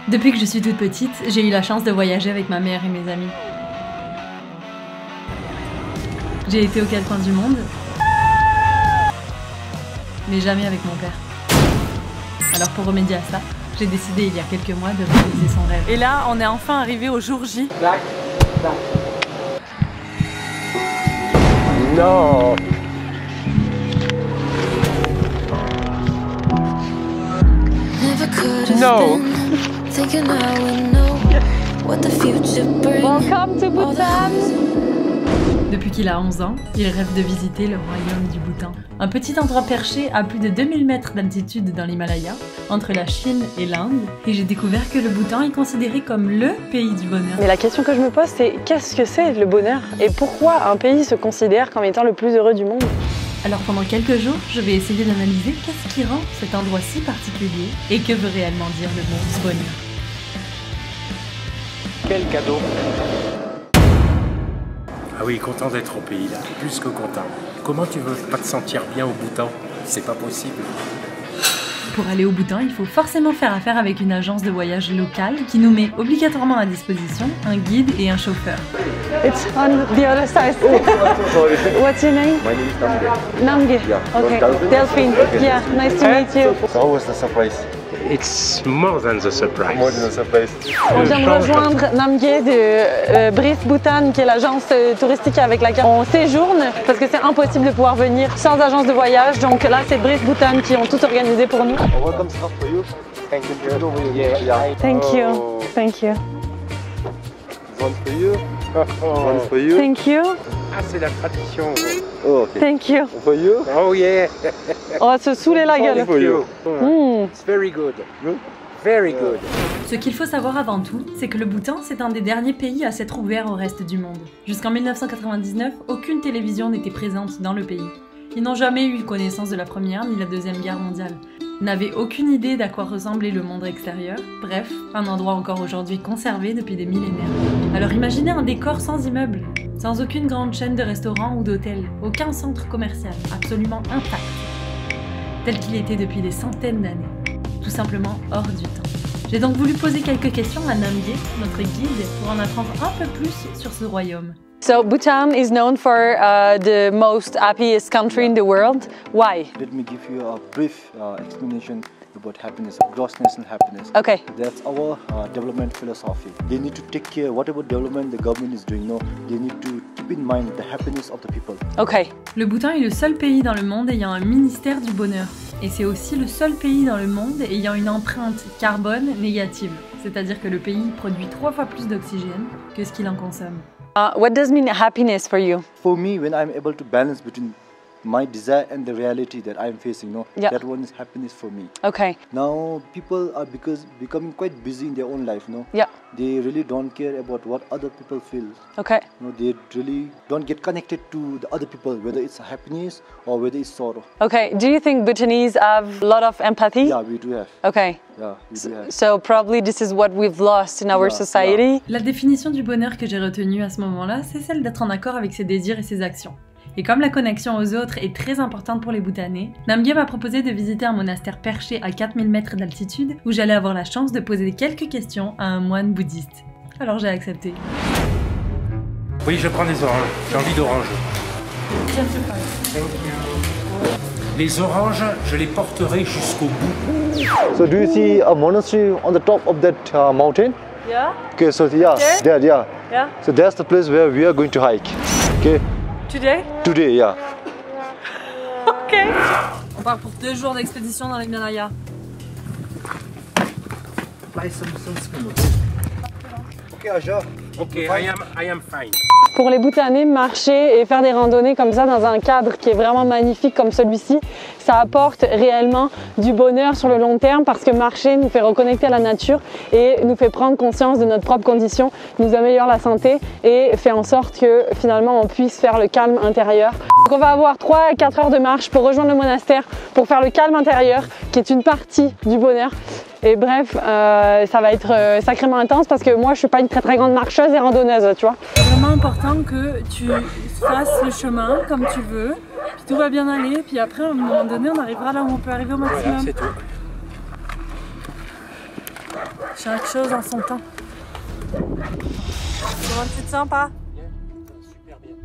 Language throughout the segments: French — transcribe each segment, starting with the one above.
Depuis que je suis toute petite, j'ai eu la chance de voyager avec ma mère et mes amis. J'ai été aux quatre coins du monde, mais jamais avec mon père. Alors pour remédier à ça, j'ai décidé il y a quelques mois de réaliser son rêve. Et là, on est enfin arrivé au jour J. Non. No. Welcome to Bhutan. Depuis qu'il a 11 ans, il rêve de visiter le royaume du Bhoutan. Un petit endroit perché à plus de 2000 mètres d'altitude dans l'Himalaya, entre la Chine et l'Inde, et j'ai découvert que le Bhoutan est considéré comme le pays du bonheur. Mais la question que je me pose, c'est qu'est-ce que c'est le bonheur? Et pourquoi un pays se considère comme étant le plus heureux du monde? Alors pendant quelques jours, je vais essayer d'analyser qu'est-ce qui rend cet endroit si particulier et que veut réellement dire le mot bonheur. Quel cadeau. Ah oui, content d'être au pays là, plus que content. Comment tu veux pas te sentir bien au Bhoutan? C'est pas possible. Pour aller au Bhoutan, il faut forcément faire affaire avec une agence de voyage locale qui nous met obligatoirement à disposition un guide et un chauffeur. It's on the other side. What's your name? My name is Namge. Namge. Yeah. Okay. Delphine. Yeah, nice to meet you. So how was the surprise? It's more than the surprise. More than a surprise. On vient de rejoindre Namge de Breathe Bhutan, qui est l'agence touristique avec laquelle on séjourne, parce que c'est impossible de pouvoir venir sans agence de voyage. Donc là, c'est Breathe Bhutan qui ont tout organisé pour nous. Welcome stuff for you. Thank you. Yeah. Thank you. Oh. Thank you. One for you. One for you. Thank you. Ah, c'est la tradition. Oh, okay. Thank you. For you. Oh yeah. On va se saouler la gueule. For you. It's very good. Very good. Ce qu'il faut savoir avant tout, c'est que le Bhoutan, c'est un des derniers pays à s'être ouvert au reste du monde. Jusqu'en 1999, aucune télévision n'était présente dans le pays. Ils n'ont jamais eu connaissance de la Première ni la Deuxième Guerre mondiale. Ils n'avaient aucune idée d'à quoi ressemblait le monde extérieur. Bref, un endroit encore aujourd'hui conservé depuis des millénaires. Alors imaginez un décor sans immeuble, sans aucune grande chaîne de restaurants ou d'hôtels, aucun centre commercial, absolument intact, tel qu'il était depuis des centaines d'années, tout simplement hors du temps. J'ai donc voulu poser quelques questions à Namge, notre guide, pour en apprendre un peu plus sur ce royaume. So Bhutan is known for the most happiest country in the world. Why? Let me give you a brief explanation about happiness, gross national happiness. Okay. That's our development philosophy. They need to take care whatever development the government is doing. No, they need to keep in mind the happiness of the people. Okay. Le Bhoutan est le seul pays dans le monde ayant un ministère du bonheur. Et c'est aussi le seul pays dans le monde ayant une empreinte carbone négative. C'est-à-dire que le pays produit 3 fois plus d'oxygène que ce qu'il en consomme. What does mean happiness for you? For me, when I'm able to balance between my desire and the reality that I'm facing, Yeah. that one is happiness for me. Okay. Now people are becoming quite busy in their own life, Yeah. They really don't care about what other people feel. Okay. They really don't get connected to the other people, whether it's happiness or whether it's sorrow. Okay. Do you think Bhutanese have a lot of empathy? Yeah, we do have. Okay. Yeah, we do have. So probably this is what we've lost in our Yeah, society. La définition du bonheur que j'ai retenue à ce moment-là, c'est celle d'être en accord avec ses désirs et ses actions. Et comme la connexion aux autres est très importante pour les Bhoutanais, Namge m'a proposé de visiter un monastère perché à 4000 mètres d'altitude où j'allais avoir la chance de poser quelques questions à un moine bouddhiste. Alors j'ai accepté. Oui, je prends des oranges. J'ai envie d'orange. Les oranges, je les porterai jusqu'au bout. So do you see a monastery on the top of that mountain? Yeah. Okay, so yeah, There? there, yeah. Yeah. So that's the place where we are going to hike. Okay, Today? today, yeah. Okay. On part pour 2 jours d'expédition dans l'Himalaya. Okay, Aja. Ok, I am fine. Pour les Bhoutanais, marcher et faire des randonnées comme ça dans un cadre qui est vraiment magnifique comme celui-ci, ça apporte réellement du bonheur sur le long terme parce que marcher nous fait reconnecter à la nature et nous fait prendre conscience de notre propre condition, nous améliore la santé et fait en sorte que finalement on puisse faire le calme intérieur. Donc on va avoir 3 à 4 heures de marche pour rejoindre le monastère, pour faire le calme intérieur qui est une partie du bonheur. Et bref, ça va être sacrément intense parce que moi je suis pas une très grande marcheuse et randonneuse, tu vois. C'est vraiment important que tu fasses le chemin comme tu veux, puis tout va bien aller, puis après à un moment donné on arrivera là où on peut arriver au maximum. Voilà, c'est tout. Chaque chose en son temps. Comment tu te sens, pas? Super bien.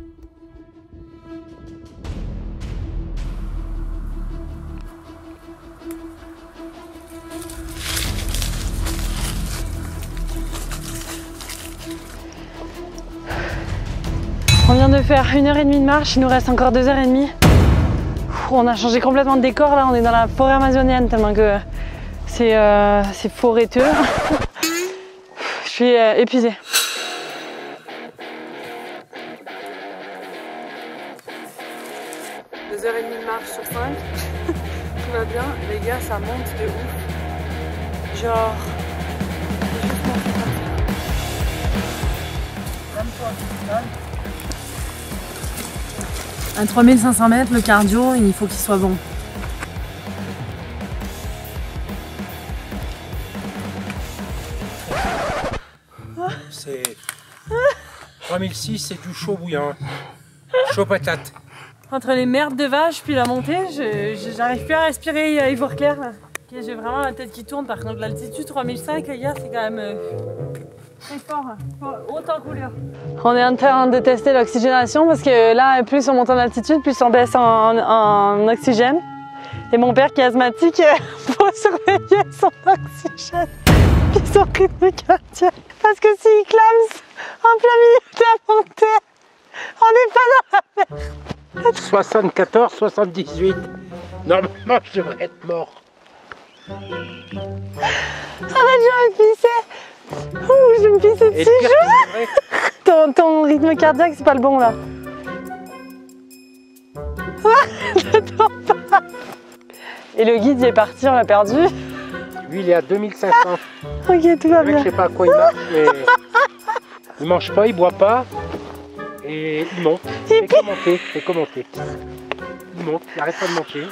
On vient de faire 1h30 de marche, il nous reste encore 2h30. On a changé complètement de décor là, on est dans la forêt amazonienne tellement que c'est forêteux. Je suis épuisée. 2h30 de marche sur 5. Tout va bien, les gars, ça monte de ouf. Genre. À 3500 mètres, le cardio, il faut qu'il soit bon. C'est 3006, c'est du chaud bouillant. Chaud patate. Entre les merdes de vache puis la montée, j'arrive plus à respirer, y voir clair là. Okay, j'ai vraiment la tête qui tourne, par contre l'altitude 3005, les gars, c'est quand même très fort, autant couleur. On est en train de tester l'oxygénation parce que là, plus on monte en altitude, plus on baisse en oxygène. Et mon père qui est asthmatique, faut surveiller son oxygène et son rythme cardiaque. Parce que s'il clame en plein milieu de la montée, on n'est pas dans la merde. 74, 78. Normalement, je devrais être mort. Arrête, je vais me pisser. Ouh, je vais me pisser dessus. Ton rythme cardiaque, c'est pas le bon là. Et le guide, il est parti, on l'a perdu. Lui, il est à 2500. Ok, tout va bien. Je sais pas à quoi il marche, mais il mange pas, il boit pas. Et il monte. C'est commenté, c'est commenté. Il monte, il arrête pas de monter.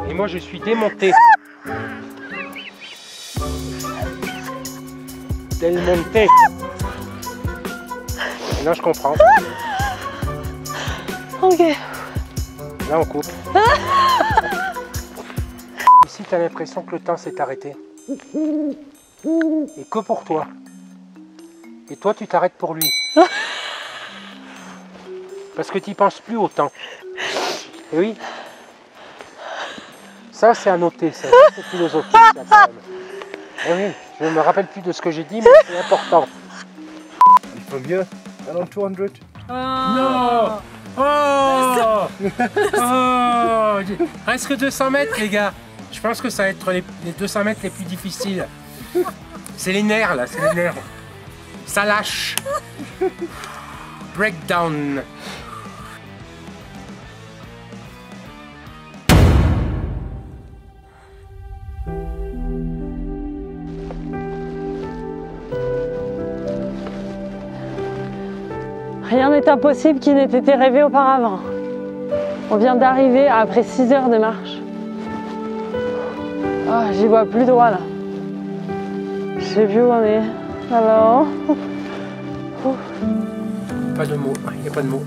Et moi, je suis démonté. Del monté. Maintenant, je comprends. Ok. Là, on coupe. Ici, tu as l'impression que le temps s'est arrêté. Et que pour toi. Et toi, tu t'arrêtes pour lui. Parce que tu n'y penses plus au temps. Et oui. Ça, c'est à noter, ça. C'est philosophique, ça, quand même. Et oui, je ne me rappelle plus de ce que j'ai dit, mais c'est important. And from here, around 200. Non. Oh, oh, reste que 200 mètres, les gars. Je pense que ça va être les 200 mètres les plus difficiles. C'est les nerfs, là, c'est les nerfs. Ça lâche. Breakdown. Rien n'est impossible qui n'ait été rêvé auparavant. On vient d'arriver après 6 heures de marche. Oh, j'y vois plus droit là. Je sais plus où on est. Alors. Pas de mots, il n'y a pas de mots.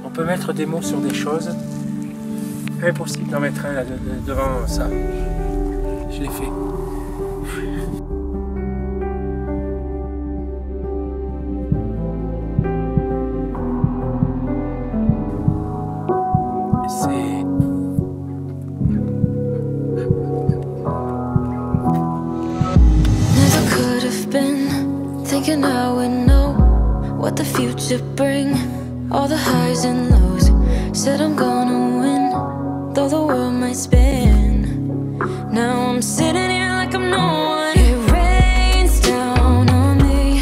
On peut mettre des mots sur des choses. Impossible d'en mettre un là, devant ça. Je l'ai fait. Thinking I would know what the future bring, all the highs and lows. Said I'm gonna win, though the world might spin. Now I'm sitting here like I'm no one. It rains down on me.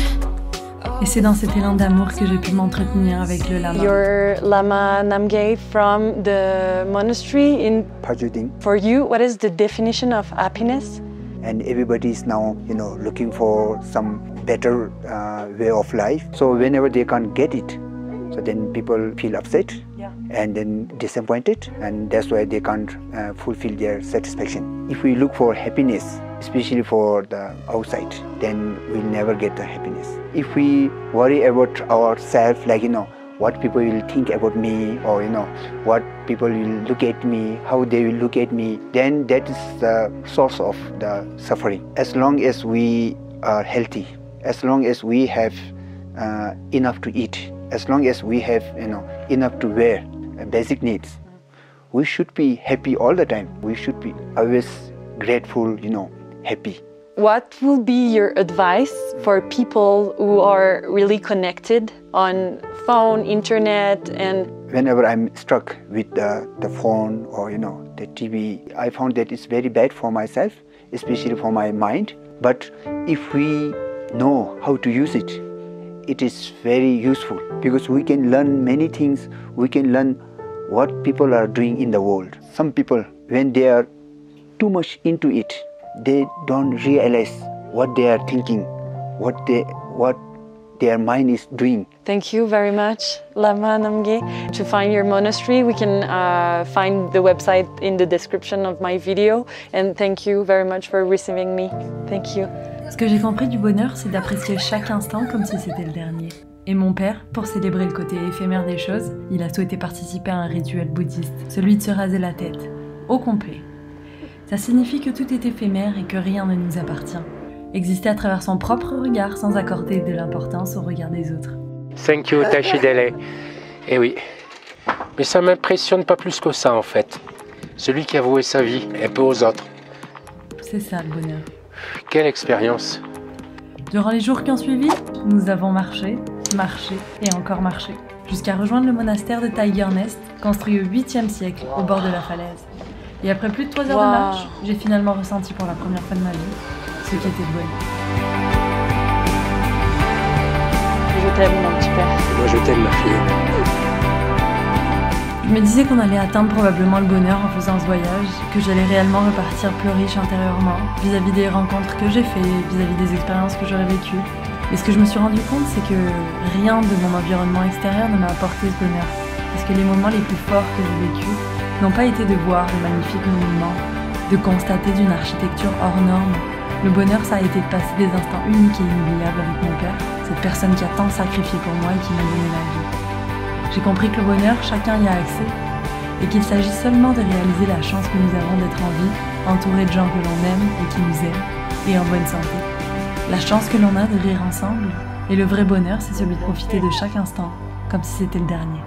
Et c'est dans cet élan d'amour que j'ai pu m'entretenir avec le lama. You're Lama Namgyal from the monastery in Phajuding. For you, what is the definition of happiness? And everybody is now, looking for some better way of life. So whenever they can't get it, so then people feel upset and then disappointed, and that's why they can't fulfill their satisfaction. If we look for happiness, especially for the outside, then we'll never get the happiness. If we worry about ourselves, like, what people will think about me, or what people will look at me, how they will look at me, then that is the source of the suffering. As long as we are healthy, as long as we have enough to eat, as long as we have enough to wear, basic needs, we should be happy all the time. We should be always grateful, happy. What would be your advice for people who are really connected on phone, internet, and... Whenever I'm struck with the phone or the TV, I found that it's very bad for myself, especially for my mind. But if we know how to use it, it is very useful, because we can learn many things. We can learn what people are doing in the world. Some people, when they are too much into it, they don't realize what they are thinking, what their mind is doing. Thank you very much, Lama Namgyal. To find your monastery, we can find the website in the description of my video. And thank you very much for receiving me. Thank you. Ce que j'ai compris du bonheur, c'est d'apprécier chaque instant comme si c'était le dernier. Et mon père, pour célébrer le côté éphémère des choses, il a souhaité participer à un rituel bouddhiste, celui de se raser la tête, au complet. Ça signifie que tout est éphémère et que rien ne nous appartient. Exister à travers son propre regard sans accorder de l'importance au regard des autres. Thank you, Tachidele. Eh oui. Mais ça m'impressionne pas plus que ça en fait. Celui qui a voué sa vie un peu aux autres. C'est ça le bonheur. Quelle expérience. Durant les jours qui ont suivi, nous avons marché et encore marché, jusqu'à rejoindre le monastère de Tiger Nest, construit au 8e siècle au bord de la falaise. Et après plus de 3 heures de marche, j'ai finalement ressenti pour la première fois de ma vie ce qui était le bonheur. Je t'aime, mon petit père. Moi je t'aime, ma fille. Je me disais qu'on allait atteindre probablement le bonheur en faisant ce voyage, que j'allais réellement repartir plus riche intérieurement, vis-à-vis des rencontres que j'ai faites, vis-à-vis des expériences que j'aurais vécues. Et ce que je me suis rendu compte, c'est que rien de mon environnement extérieur ne m'a apporté ce bonheur. Parce que les moments les plus forts que j'ai vécus n'ont pas été de voir de magnifiques monuments, de constater d'une architecture hors norme. Le bonheur, ça a été de passer des instants uniques et inoubliables avec mon père, cette personne qui a tant sacrifié pour moi et qui m'a donné la vie. J'ai compris que le bonheur, chacun y a accès, et qu'il s'agit seulement de réaliser la chance que nous avons d'être en vie, entourés de gens que l'on aime et qui nous aiment, et en bonne santé. La chance que l'on a de rire ensemble, et le vrai bonheur, c'est celui de profiter de chaque instant, comme si c'était le dernier.